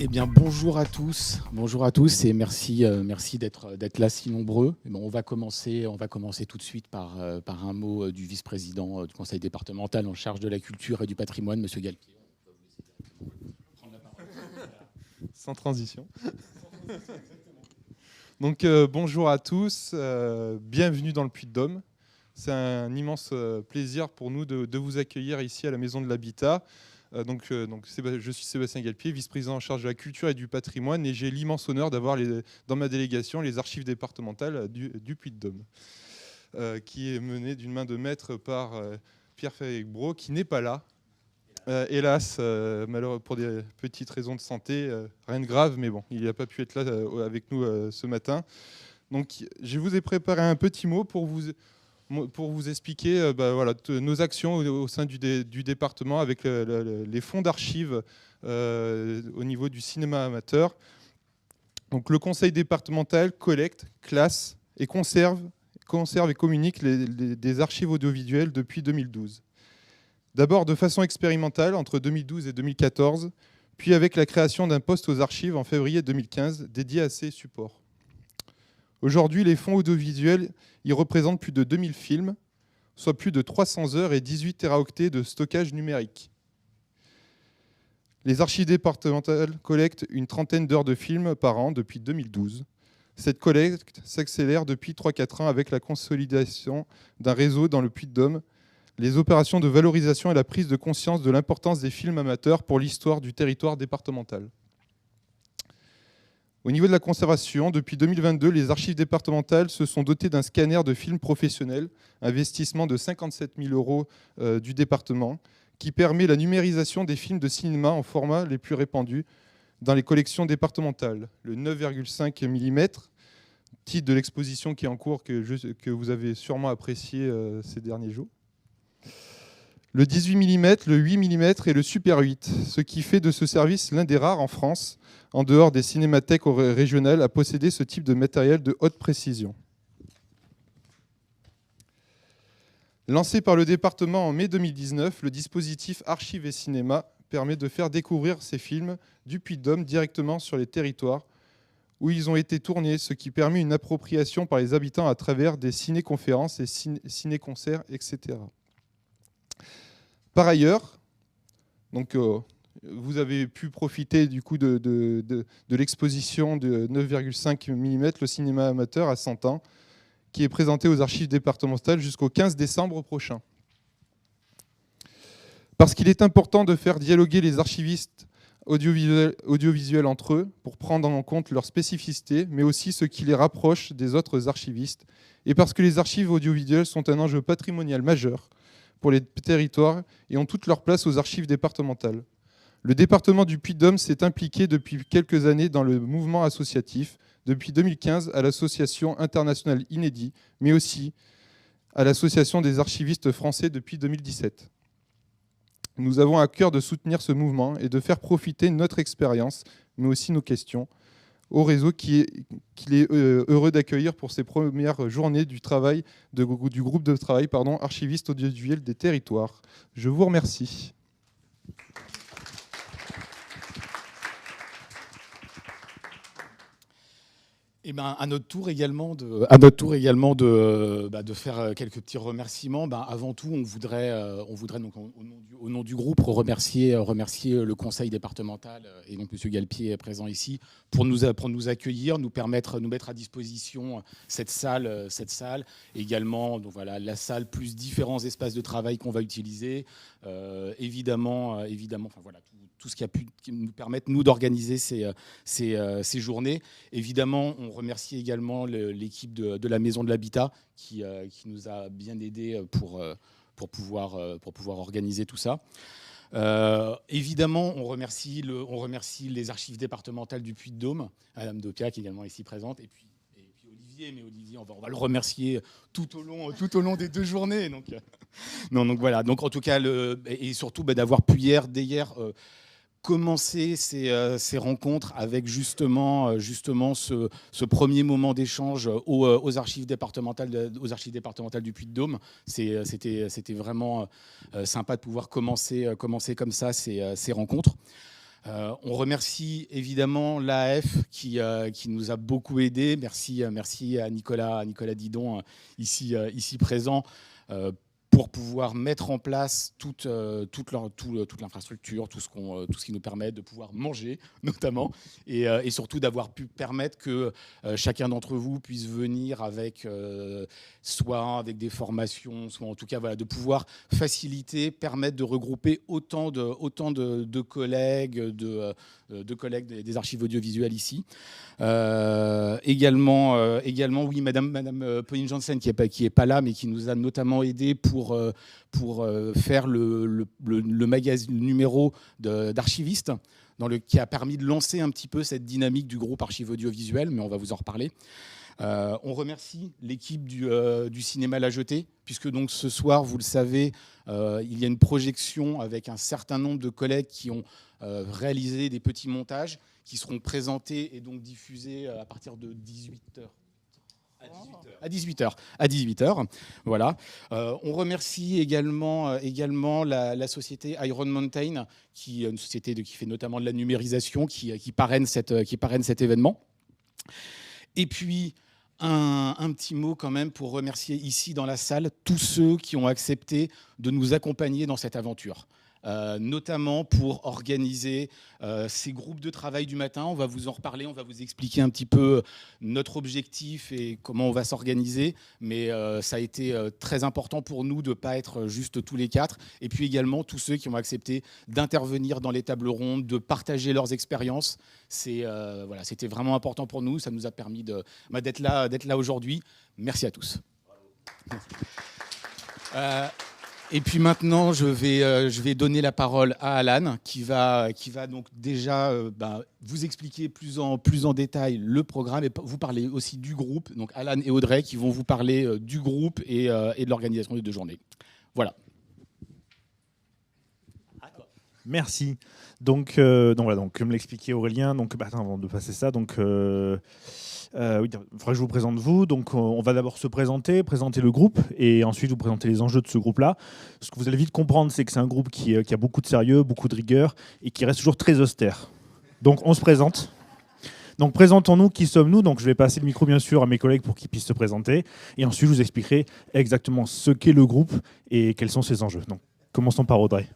Eh bien, bonjour à tous et merci, merci d'être là si nombreux. Bon, on va commencer tout de suite par un mot du vice-président du conseil départemental en charge de la culture et du patrimoine, Monsieur Galpier. Sans transition. Donc bonjour à tous, bienvenue dans le Puy-de-Dôme. C'est un immense plaisir pour nous de vous accueillir ici à la Maison de l'Habitat. Je suis Sébastien Galpier, vice-président en charge de la culture et du patrimoine, et j'ai l'immense honneur d'avoir dans ma délégation les archives départementales du Puy-de-Dôme, qui est menée d'une main de maître par Pierre-Frédéric Brault, qui n'est pas là. Hélas, malheureux pour des petites raisons de santé, rien de grave, mais bon, il n'a pas pu être là avec nous ce matin. Donc, je vous ai préparé un petit mot pour vous expliquer nos actions au sein du département avec les fonds d'archives au niveau du cinéma amateur. Donc, le conseil départemental collecte, classe et conserve et communique des archives audiovisuelles depuis 2012. D'abord de façon expérimentale entre 2012 et 2014, puis avec la création d'un poste aux archives en février 2015 dédié à ces supports. Aujourd'hui, les fonds audiovisuels y représentent plus de 2000 films, soit plus de 300 heures et 18 téraoctets de stockage numérique. Les archives départementales collectent une trentaine d'heures de films par an depuis 2012. Cette collecte s'accélère depuis 3-4 ans avec la consolidation d'un réseau dans le Puy-de-Dôme, les opérations de valorisation et la prise de conscience de l'importance des films amateurs pour l'histoire du territoire départemental. Au niveau de la conservation, depuis 2022, les archives départementales se sont dotées d'un scanner de films professionnels, investissement de 57 000 € du département, qui permet la numérisation des films de cinéma en format les plus répandus dans les collections départementales. Le 9,5 mm, titre de l'exposition qui est en cours, que vous avez sûrement apprécié ces derniers jours. Le 18 mm, le 8 mm et le Super 8, ce qui fait de ce service l'un des rares en France, en dehors des cinémathèques régionales, à posséder ce type de matériel de haute précision. Lancé par le département en mai 2019, le dispositif Archives et Cinéma permet de faire découvrir ces films du Puy-de-Dôme directement sur les territoires où ils ont été tournés, ce qui permet une appropriation par les habitants à travers des ciné-conférences et ciné-concerts, etc. Par ailleurs, vous avez pu profiter du coup de l'exposition de 9,5 mm, le cinéma amateur à 100 ans, qui est présentée aux archives départementales jusqu'au 15 décembre prochain. Parce qu'il est important de faire dialoguer les archivistes audiovisuels entre eux pour prendre en compte leurs spécificités, mais aussi ce qui les rapproche des autres archivistes, et parce que les archives audiovisuelles sont un enjeu patrimonial majeur pour les territoires et ont toute leur place aux archives départementales. Le département du Puy-de-Dôme s'est impliqué depuis quelques années dans le mouvement associatif, depuis 2015 à l'association internationale Inédit, mais aussi à l'association des archivistes français depuis 2017. Nous avons à cœur de soutenir ce mouvement et de faire profiter notre expérience, mais aussi nos questions, au réseau qu'il est heureux d'accueillir pour ces premières journées du groupe de travail archivistes audiovisuels des territoires. Je vous remercie. Eh ben, à notre tour également de faire quelques petits remerciements. Avant tout, on voudrait donc au nom du groupe remercier le conseil départemental et donc Monsieur Galpier présent ici pour nous accueillir, nous mettre à disposition cette salle également. Donc voilà, la salle plus différents espaces de travail qu'on va utiliser. Évidemment, enfin voilà. Tout ce qui nous permettre, nous, d'organiser ces journées. Évidemment, on remercie également l'équipe de la Maison de l'Habitat qui nous a bien aidés pour pouvoir organiser tout ça. Évidemment, on remercie les archives départementales du Puy-de-Dôme, Madame Dopiac également ici présente, et puis Olivier, mais Olivier, on va le remercier tout au long des 2 journées. Donc voilà. Donc en tout cas, et surtout d'avoir pu dès hier, commencer ces rencontres avec justement ce premier moment d'échange aux archives départementales du Puy-de-Dôme. C'était vraiment sympa de pouvoir commencer comme ça ces rencontres. On remercie évidemment l'AF qui nous a beaucoup aidés. Merci à Nicolas Didon, ici présent, pour pouvoir mettre en place toute l'infrastructure, tout ce qui nous permet de pouvoir manger, notamment, et surtout d'avoir pu permettre que chacun d'entre vous puisse venir avec soit avec des formations, soit en tout cas voilà, de pouvoir faciliter, permettre de regrouper autant de collègues, de collègues des archives audiovisuelles ici. Également, oui, Madame Pauline Janssen, qui est pas là, mais qui nous a notamment aidé pour faire le numéro d'archiviste, qui a permis de lancer un petit peu cette dynamique du groupe archives audiovisuel, mais on va vous en reparler. On remercie l'équipe du cinéma La Jetée, puisque donc ce soir, vous le savez, il y a une projection avec un certain nombre de collègues qui ont réalisé des petits montages qui seront présentés et donc diffusés à partir de 18h. À 18h. Voilà. On remercie également la société Iron Mountain, qui est une société qui fait notamment de la numérisation, qui parraine cet événement. Et puis, un petit mot quand même pour remercier ici dans la salle tous ceux qui ont accepté de nous accompagner dans cette aventure. Notamment pour organiser ces groupes de travail du matin. On va vous en reparler, on va vous expliquer un petit peu notre objectif et comment on va s'organiser. Mais ça a été très important pour nous de ne pas être juste tous les quatre. Et puis également tous ceux qui ont accepté d'intervenir dans les tables rondes, de partager leurs expériences. Voilà, c'était vraiment important pour nous. Ça nous a permis d'être là aujourd'hui. Merci à tous. Et puis maintenant, je vais donner la parole à Alan, qui va donc déjà vous expliquer plus en détail le programme et vous parler aussi du groupe. Donc Alan et Audrey qui vont vous parler du groupe et de l'organisation des 2 journées. Voilà. Merci. Donc comme l'expliquait Aurélien, avant de passer ça, oui, il faudrait que je vous présente vous. Donc, on va d'abord se présenter le groupe et ensuite vous présenter les enjeux de ce groupe-là. Ce que vous allez vite comprendre, c'est que c'est un groupe qui a beaucoup de sérieux, beaucoup de rigueur et qui reste toujours très austère. Donc, on se présente. Donc, présentons-nous. Qui sommes-nous? Donc, je vais passer le micro, bien sûr, à mes collègues pour qu'ils puissent se présenter. Et ensuite, je vous expliquerai exactement ce qu'est le groupe et quels sont ses enjeux. Donc, commençons par Audrey.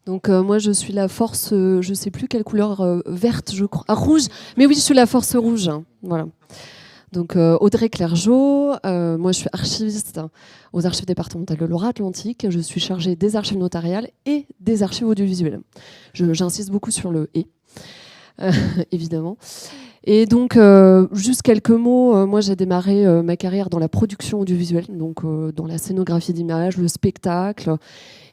Donc moi je suis la force, je ne sais plus quelle couleur, verte je crois, rouge, mais oui je suis la force rouge, hein. Voilà. Donc Audrey Clergeau, moi je suis archiviste aux archives départementales de Loire-Atlantique, je suis chargée des archives notariales et des archives audiovisuelles. J'insiste beaucoup sur le « et », évidemment. Et donc, juste quelques mots, moi j'ai démarré ma carrière dans la production audiovisuelle, donc dans la scénographie d'image, le spectacle.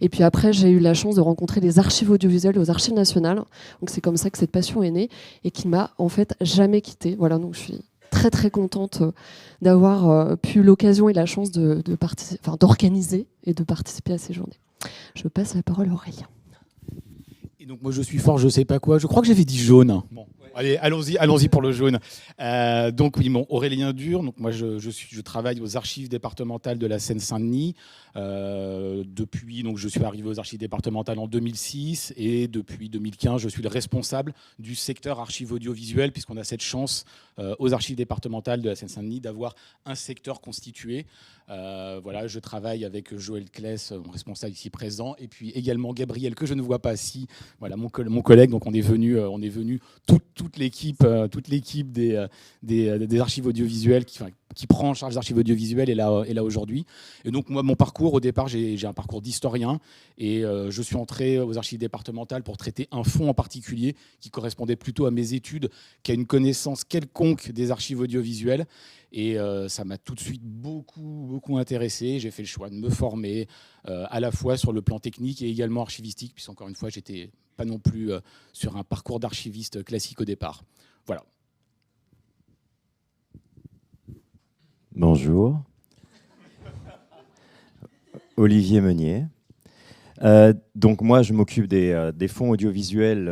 Et puis après, j'ai eu la chance de rencontrer les archives audiovisuelles aux Archives nationales. Donc c'est comme ça que cette passion est née et qui ne m'a en fait jamais quittée. Voilà, donc je suis très très contente d'avoir pu l'occasion et la chance d'organiser et de participer à ces journées. Je passe la parole à Aurélien. Et donc moi je suis fort, je sais pas quoi. Je crois que j'avais dit jaune. Bon. Allez, allons-y pour le jaune. Donc oui, Aurélien Dur. Donc moi je travaille aux archives départementales de la Seine-Saint-Denis. Depuis, donc je suis arrivé aux archives départementales en 2006 et depuis 2015, je suis le responsable du secteur archives audiovisuelles puisqu'on a cette chance aux archives départementales de la Seine-Saint-Denis d'avoir un secteur constitué. Voilà, je travaille avec Joël Kless, mon responsable ici présent, et puis également Gabriel que je ne vois pas ici. Voilà, mon collègue. Donc on est venu toute l'équipe des archives audiovisuelles qui prend en charge les archives audiovisuelles est là aujourd'hui. Et donc moi, mon parcours, au départ, j'ai un parcours d'historien et je suis entré aux archives départementales pour traiter un fonds en particulier qui correspondait plutôt à mes études qu'à une connaissance quelconque des archives audiovisuelles. Et ça m'a tout de suite beaucoup intéressé. J'ai fait le choix de me former à la fois sur le plan technique et également archivistique, puisqu'encore une fois, j'étais pas non plus sur un parcours d'archiviste classique au départ. Voilà. Bonjour. Olivier Meunier. Donc moi, je m'occupe des fonds audiovisuels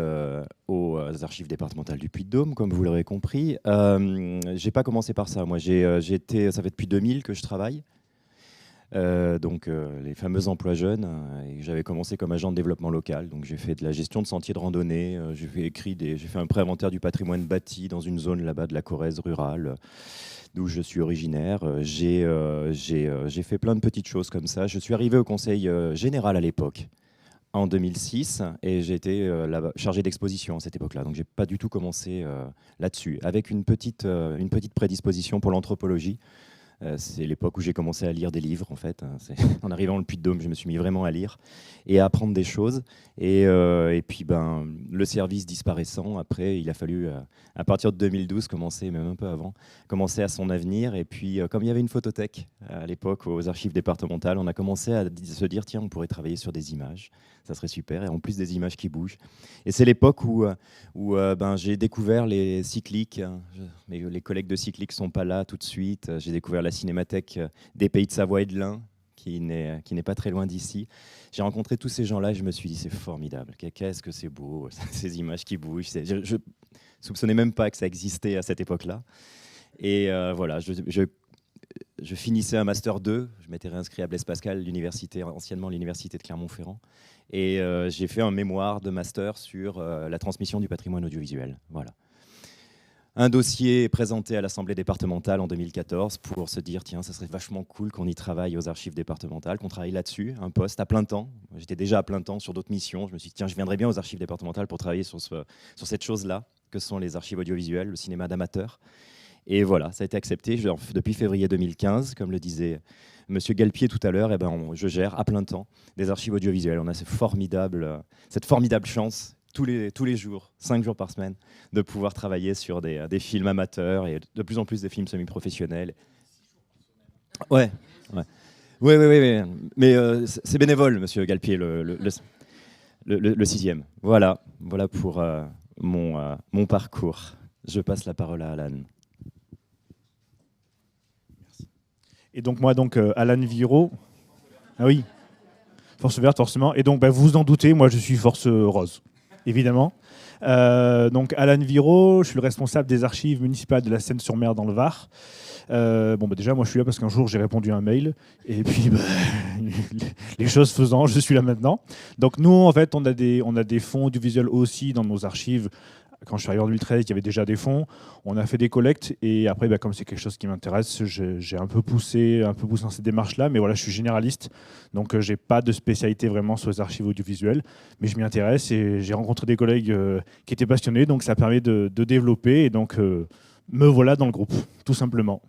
aux archives départementales du Puy-de-Dôme, comme vous l'aurez compris. J'ai pas commencé par ça. Moi, ça fait depuis 2000 que je travaille. les fameux emplois jeunes. Et j'avais commencé comme agent de développement local. Donc j'ai fait de la gestion de sentiers de randonnée. J'ai fait un pré-inventaire du patrimoine bâti dans une zone là-bas de la Corrèze rurale, d'où je suis originaire. J'ai fait plein de petites choses comme ça. Je suis arrivé au conseil général à l'époque, en 2006, et j'ai été chargé d'exposition à cette époque-là. Donc j'ai pas du tout commencé là-dessus, avec une petite prédisposition pour l'anthropologie. C'est l'époque où j'ai commencé à lire des livres, en fait. En arrivant au Puy-de-Dôme, je me suis mis vraiment à lire et à apprendre des choses. Et puis, le service disparaissant, après, il a fallu, à partir de 2012, commencer, même un peu avant, commencer à son avenir. Et puis, comme il y avait une photothèque à l'époque aux archives départementales, on a commencé à se dire, tiens, on pourrait travailler sur des images. Ça serait super. Et en plus, des images qui bougent. Et c'est l'époque où j'ai découvert les cycliques. Mais les collègues de cycliques ne sont pas là tout de suite. J'ai découvert la cinémathèque des Pays de Savoie et de l'Ain, qui n'est pas très loin d'ici. J'ai rencontré tous ces gens-là et je me suis dit, c'est formidable. Qu'est-ce que c'est beau, ces images qui bougent. Je ne soupçonnais même pas que ça existait à cette époque-là. Et voilà, je finissais un Master 2. Je m'étais réinscrit à Blaise Pascal, anciennement l'université de Clermont-Ferrand. Et j'ai fait un mémoire de master sur la transmission du patrimoine audiovisuel. Voilà. Un dossier présenté à l'Assemblée départementale en 2014 pour se dire, tiens, ça serait vachement cool qu'on y travaille aux archives départementales, qu'on travaille là-dessus, un poste à plein temps. J'étais déjà à plein temps sur d'autres missions. Je me suis dit, tiens, je viendrais bien aux archives départementales pour travailler sur cette chose-là, que sont les archives audiovisuelles, le cinéma d'amateur. Et voilà, ça a été accepté. Depuis février 2015, comme le disait Monsieur Galpier tout à l'heure, je gère à plein temps des archives audiovisuelles. On a cette formidable chance tous les jours, 5 jours par semaine, de pouvoir travailler sur des films amateurs et de plus en plus des films semi-professionnels. Ouais. Mais c'est bénévole, Monsieur Galpier, le 6e. Voilà pour mon parcours. Je passe la parole à Alan. Et donc moi, Alan Viro. Ah oui, force verte forcément. Et donc vous vous en doutez, moi je suis force rose, évidemment. Donc Alan Viro, je suis le responsable des archives municipales de la Seine-sur-Mer dans le Var. Déjà, moi je suis là parce qu'un jour j'ai répondu à un mail et puis les choses faisant, je suis là maintenant. Donc nous, en fait, on a des fonds audiovisuels aussi dans nos archives. Quand je suis arrivé en 2013, il y avait déjà des fonds. On a fait des collectes et après, comme c'est quelque chose qui m'intéresse, j'ai un peu poussé dans cette démarche-là. Mais voilà, je suis généraliste, donc j'ai pas de spécialité vraiment sur les archives audiovisuelles, mais je m'y intéresse et j'ai rencontré des collègues qui étaient passionnés, donc ça permet de développer et donc me voilà dans le groupe, tout simplement.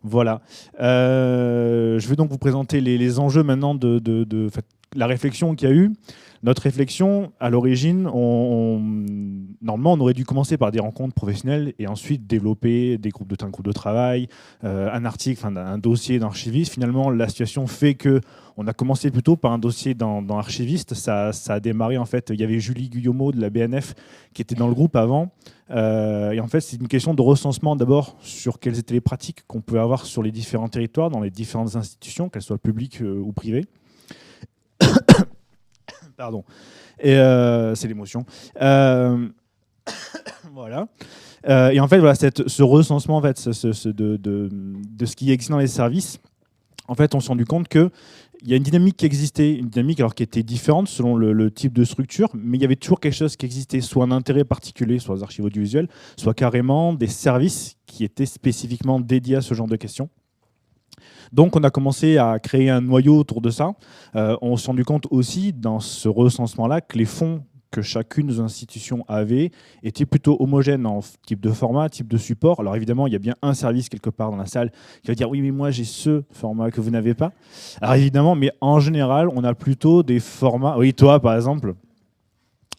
Voilà. Je vais donc vous présenter les enjeux maintenant de la réflexion qu'il y a eu. Notre réflexion, à l'origine, normalement, on aurait dû commencer par des rencontres professionnelles et ensuite développer un groupe de travail, un article, un dossier d'archiviste. Finalement, la situation fait qu'on a commencé plutôt par un dossier dans archiviste. Ça a démarré, en fait, il y avait Julie Guillaumeau de la BNF qui était dans le groupe avant. Et en fait, c'est une question de recensement d'abord sur quelles étaient les pratiques qu'on peut avoir sur les différents territoires, dans les différentes institutions, qu'elles soient publiques ou privées. Pardon. Et c'est l'émotion. Voilà. Et en fait, ce recensement en fait, de ce qui existe dans les services, en fait, on s'est rendu compte qu'il y a une dynamique qui existait, une dynamique alors qui était différente selon le type de structure, mais il y avait toujours quelque chose qui existait, soit un intérêt particulier sur les archives audiovisuelles, soit carrément des services qui étaient spécifiquement dédiés à ce genre de questions. Donc on a commencé à créer un noyau autour de ça. On s'est rendu compte aussi dans ce recensement-là que les fonds que chacune des institutions avait étaient plutôt homogènes en type de format, type de support. Alors évidemment, il y a bien un service quelque part dans la salle qui va dire « oui, mais moi j'ai ce format que vous n'avez pas ». Alors évidemment, mais en général, on a plutôt des formats... Oui, toi par exemple,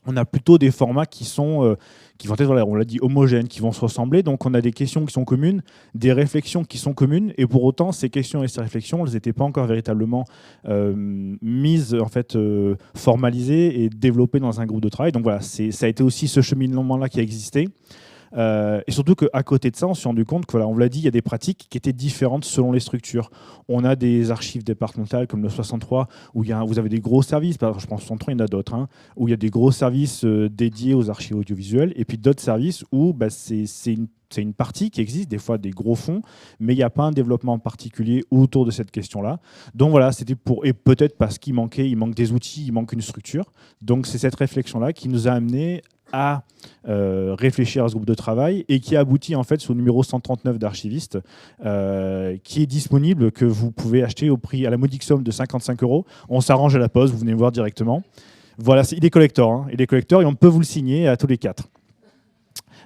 on a plutôt des formats qui vont être, on l'a dit, homogènes, qui vont se ressembler. Donc on a des questions qui sont communes, des réflexions qui sont communes, et pour autant, ces questions et ces réflexions, elles n'étaient pas encore véritablement mises, en fait, formalisées et développées dans un groupe de travail. Donc voilà, ça a été aussi ce cheminement-là qui a existé. Et surtout qu'à côté de ça, on s'est rendu compte que, voilà, on vous l'a dit, il y a des pratiques qui étaient différentes selon les structures. On a des archives départementales comme le 63, où vous avez des gros services, par exemple, je pense 63, il y en a d'autres, hein, où il y a des gros services dédiés aux archives audiovisuelles, et puis d'autres services où c'est une partie qui existe, des fois des gros fonds, mais il n'y a pas un développement particulier autour de cette question-là. Donc voilà, c'était et peut-être parce il manque des outils, il manque une structure. Donc c'est cette réflexion-là qui nous a amené à réfléchir à ce groupe de travail et qui a abouti en fait sur le numéro 139 d'Archiviste, qui est disponible, que vous pouvez acheter à la modique somme de 55 €. On s'arrange à la poste, vous venez me voir directement. Voilà, il est collector, hein, il est collector et on peut vous le signer à tous les 4.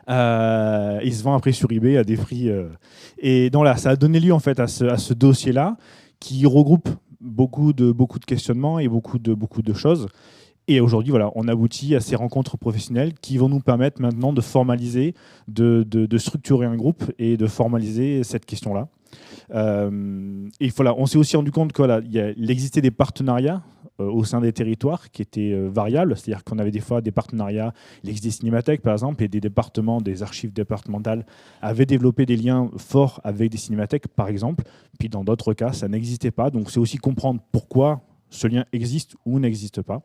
Il se vend après sur eBay à des prix. Et donc là, ça a donné lieu en fait à ce dossier-là qui regroupe beaucoup de questionnements et beaucoup de choses. Et aujourd'hui, voilà, on aboutit à ces rencontres professionnelles qui vont nous permettre maintenant de formaliser, de structurer un groupe et de formaliser cette question-là. Et voilà, on s'est aussi rendu compte qu'il existait des partenariats au sein des territoires qui étaient variables, c'est-à-dire qu'on avait des fois des partenariats, il existe des cinémathèques par exemple, et des départements, des archives départementales avaient développé des liens forts avec des cinémathèques par exemple, puis dans d'autres cas ça n'existait pas, donc c'est aussi comprendre pourquoi ce lien existe ou n'existe pas.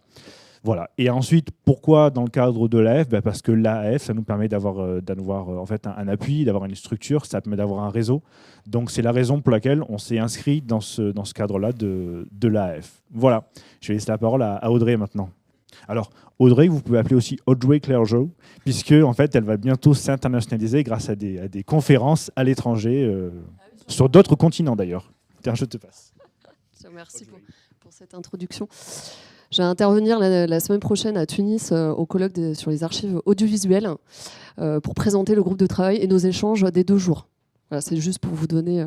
Voilà. Et ensuite, pourquoi dans le cadre de l'AF ? Parce que l'AF, ça nous permet d'avoir en fait un appui, d'avoir une structure, ça permet d'avoir un réseau. Donc c'est la raison pour laquelle on s'est inscrit dans ce cadre-là de l'AF. Voilà. Je vais laisser la parole à Audrey maintenant. Alors, Audrey, vous pouvez appeler aussi Audrey Clergeau, puisque en fait, elle va bientôt s'internationaliser grâce à des conférences à l'étranger, sur d'autres continents d'ailleurs. Tiens, je te passe. Merci pour cette introduction. Je vais intervenir la semaine prochaine à Tunis au colloque sur les archives audiovisuelles pour présenter le groupe de travail et nos échanges des 2 jours. Voilà, c'est juste pour vous donner,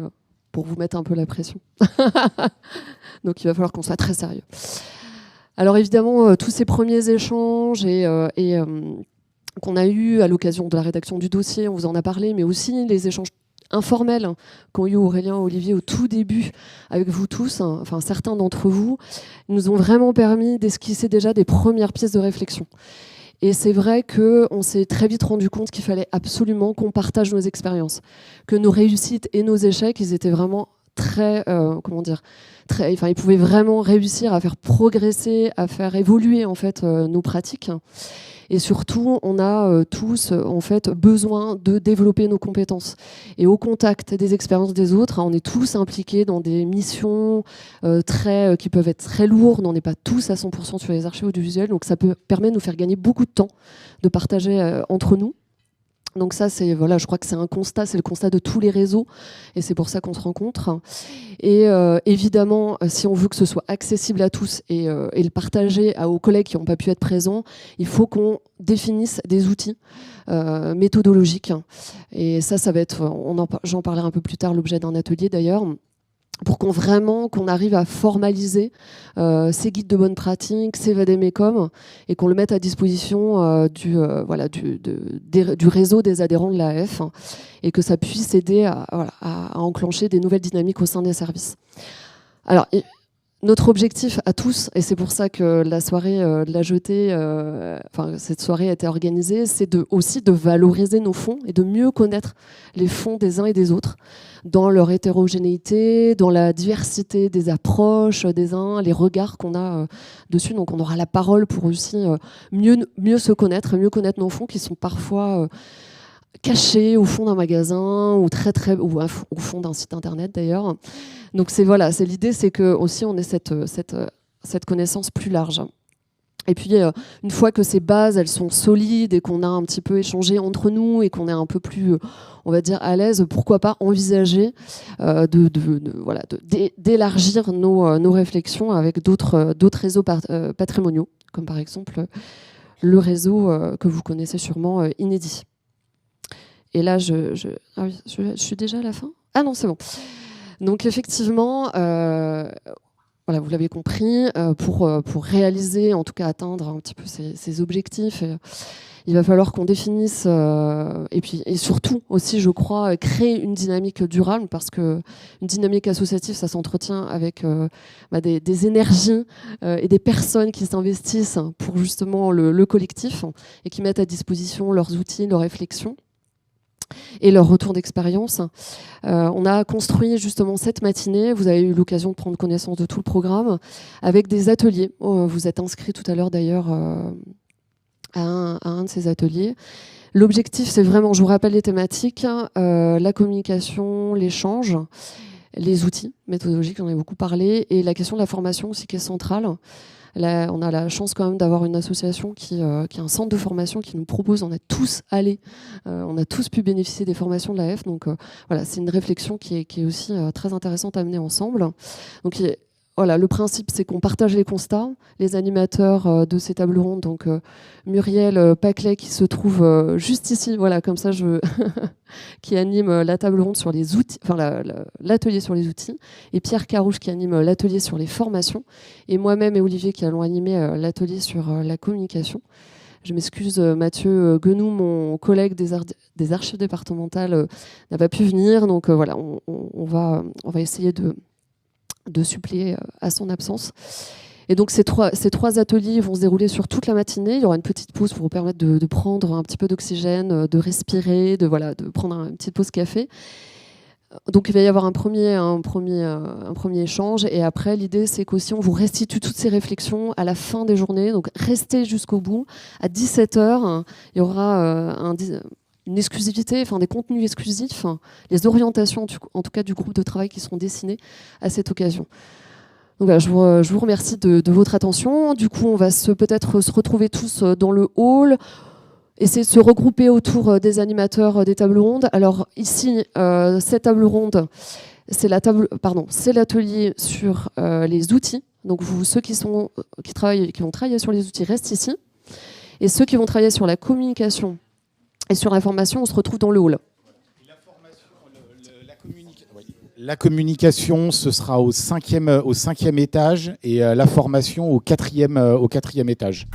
pour vous mettre un peu la pression. Donc il va falloir qu'on soit très sérieux. Alors évidemment, tous ces premiers échanges qu'on a eus à l'occasion de la rédaction du dossier, on vous en a parlé, mais aussi les échanges informels qu'ont eu Aurélien et Olivier au tout début avec vous tous, enfin certains d'entre vous, nous ont vraiment permis d'esquisser déjà des premières pièces de réflexion. Et c'est vrai qu'on s'est très vite rendu compte qu'il fallait absolument qu'on partage nos expériences, que nos réussites et nos échecs, ils étaient vraiment très, ils pouvaient vraiment réussir à faire progresser, à faire évoluer en fait nos pratiques. Et surtout, on a tous en fait besoin de développer nos compétences. Et au contact des expériences des autres, on est tous impliqués dans des missions qui peuvent être très lourdes. On n'est pas tous à 100% sur les archives audiovisuelles, donc ça permet de nous faire gagner beaucoup de temps, de partager entre nous. Donc ça, je crois que c'est un constat, c'est le constat de tous les réseaux, et c'est pour ça qu'on se rencontre. Et évidemment, si on veut que ce soit accessible à tous et le partager aux collègues qui n'ont pas pu être présents, il faut qu'on définisse des outils méthodologiques. Et ça va être, j'en parlerai un peu plus tard, l'objet d'un atelier d'ailleurs, pour qu'on arrive à formaliser ces guides de bonne pratique, ces vadémécom, et qu'on le mette à disposition du réseau des adhérents de l'AF, et que ça puisse aider à enclencher des nouvelles dynamiques au sein des services. Alors, notre objectif à tous, et c'est pour ça que la soirée de la jetée, cette soirée a été organisée, c'est aussi de valoriser nos fonds et de mieux connaître les fonds des uns et des autres, dans leur hétérogénéité, dans la diversité des approches des uns, les regards qu'on a dessus. Donc on aura la parole pour aussi mieux se connaître, mieux connaître nos fonds qui sont parfois cachés au fond d'un magasin ou ou au fond d'un site internet d'ailleurs. Donc c'est l'idée, c'est que aussi on ait cette connaissance plus large. Et puis une fois que ces bases elles sont solides et qu'on a un petit peu échangé entre nous et qu'on est un peu plus, on va dire, à l'aise, pourquoi pas envisager d'élargir nos réflexions avec d'autres réseaux patrimoniaux, comme par exemple le réseau que vous connaissez sûrement, Inédit. Et là, je suis déjà à la fin ? Ah non, c'est bon. Donc effectivement, vous l'avez compris, pour réaliser, en tout cas atteindre un petit peu ces objectifs, il va falloir qu'on définisse et surtout aussi, je crois, créer une dynamique durable, parce que une dynamique associative, ça s'entretient avec des énergies et des personnes qui s'investissent pour justement le collectif et qui mettent à disposition leurs outils, leurs réflexions. et leur retour d'expérience. On a construit justement cette matinée, vous avez eu l'occasion de prendre connaissance de tout le programme, avec des ateliers. Vous êtes inscrits tout à l'heure d'ailleurs à un de ces ateliers. L'objectif, c'est vraiment, je vous rappelle les thématiques, la communication, l'échange, les outils méthodologiques, j'en ai beaucoup parlé, et la question de la formation aussi qui est centrale. Là, on a la chance quand même d'avoir une association qui a un centre de formation qui nous propose, on a tous allé, on a tous pu bénéficier des formations de l'AF, donc voilà, c'est une réflexion qui est aussi très intéressante à mener ensemble. Donc voilà, le principe, c'est qu'on partage les constats. Les animateurs de ces tables rondes, donc Muriel Paclet qui se trouve juste ici, voilà, comme ça, qui anime la table ronde sur les outils, enfin l'atelier sur les outils, et Pierre Carouche qui anime l'atelier sur les formations, et moi-même et Olivier qui allons animer l'atelier sur la communication. Je m'excuse, Mathieu Guenou, mon collègue des archives départementales, n'a pas pu venir, donc voilà, on va essayer de suppléer à son absence. Et donc ces trois ateliers vont se dérouler sur toute la matinée. Il y aura une petite pause pour vous permettre de prendre un petit peu d'oxygène, de respirer, de prendre une petite pause café. Donc il va y avoir un premier échange, et après l'idée c'est qu'aussi on vous restitue toutes ces réflexions à la fin des journées, donc restez jusqu'au bout. À 17h, il y aura une exclusivité, enfin des contenus exclusifs, les orientations en tout cas du groupe de travail qui seront dessinées à cette occasion. Donc voilà, je vous remercie de votre attention. Du coup, on va peut-être se retrouver tous dans le hall, essayer de se regrouper autour des animateurs des tables rondes. Alors ici, cette table ronde, c'est l'atelier sur les outils. Donc ceux qui vont travailler sur les outils restent ici, et ceux qui vont travailler sur la communication et sur l'information, on se retrouve dans le hall. La communication, ce sera au cinquième étage, et la formation au quatrième étage.